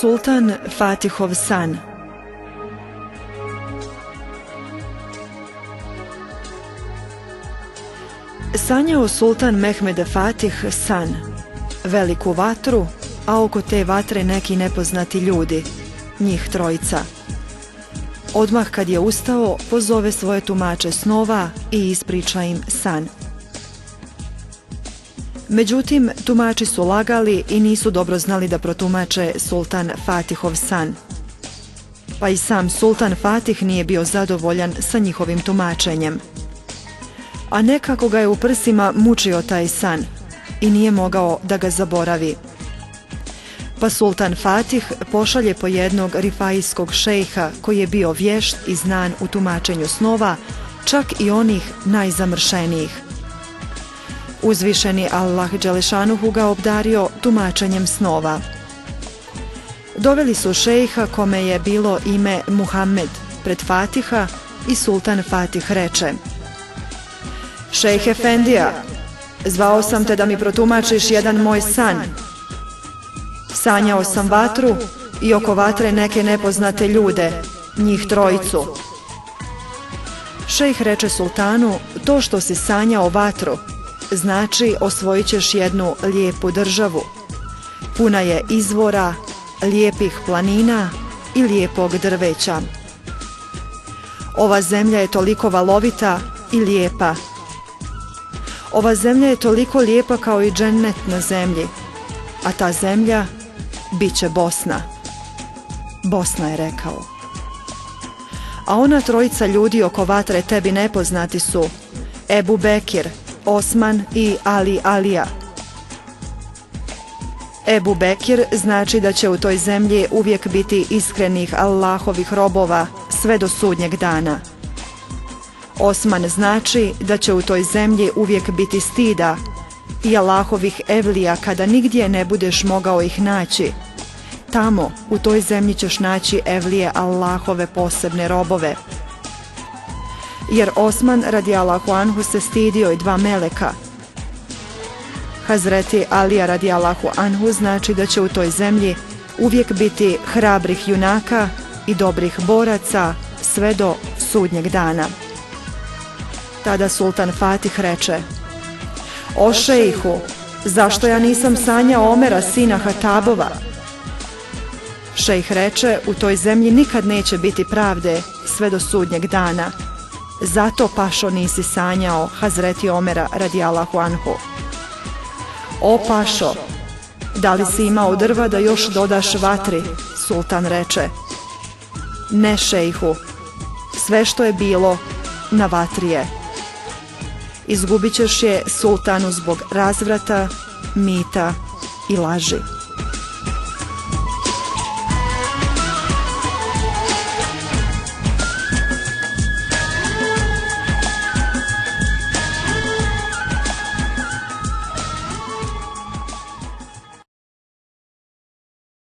Sultan Fatihov san. Sanjao sultan Mehmed Fatih san, veliku vatru, a oko te vatre neki nepoznati ljudi, njih trojica. Odmah kad je ustao, pozove svoje tumače snova i ispriča im san. Međutim, tumači su lagali i nisu dobro znali da protumače sultan Fatihov san. Pa i sam sultan Fatih nije bio zadovoljan sa njihovim tumačenjem. A nekako ga je u prsima mučio taj san i nije mogao da ga zaboravi. Pa sultan Fatih pošalje po jednog rifaijskog šejha koji je bio vješt i znan u tumačenju snova, čak i onih najzamršenijih. Uzvišeni Allah Đelešanuhu ga obdario tumačenjem snova. Doveli su šejha kome je bilo ime Muhammed pred Fatiha i sultan Fatih reče: Šejh Efendija, zvao sam te da mi protumačiš jedan moj san. Sanjao sam vatru i oko vatre neke nepoznate ljude, njih trojicu. Šejh reče sultanu: to što si sanjao vatru, znači osvojit ćeš jednu lijepu državu. Puna je izvora, lijepih planina i lijepog drveća. Ova zemlja je toliko valovita i lijepa. Ova zemlja je toliko lijepa kao i džennet na zemlji, a ta zemlja bit će Bosna. Bosna je rekao. A ona trojica ljudi oko vatre tebi nepoznati su Ebu Bekir, Osman i Ali Alija. Ebu Bekir znači da će u toj zemlji uvijek biti iskrenih Allahovih robova sve do sudnjeg dana. Osman znači da će u toj zemlji uvijek biti stida i Allahovih evlija kada nigdje ne budeš mogao ih naći. Tamo, u toj zemlji ćeš naći evlije Allahove posebne robove. Jer Osman radijallahu anhu se stidio i dva meleka. Hazreti Alija radijallahu anhu znači da će u toj zemlji uvijek biti hrabrih junaka i dobrih boraca sve do sudnjeg dana. Tada sultan Fatih reče: o šejhu, zašto ja nisam sanjao Omera sina Hatabova? Šejh reče: u toj zemlji nikad neće biti pravde sve do sudnjeg dana. Zato, pašo, nisi sanjao Hazreti Omera radijallahu anhu. O pašo, da li si imao drva da još dodaš vatri? Sultan reče: ne šejhu, sve što je bilo na vatri je. Izgubit ćeš je sultanu zbog razvrata, mita i laži.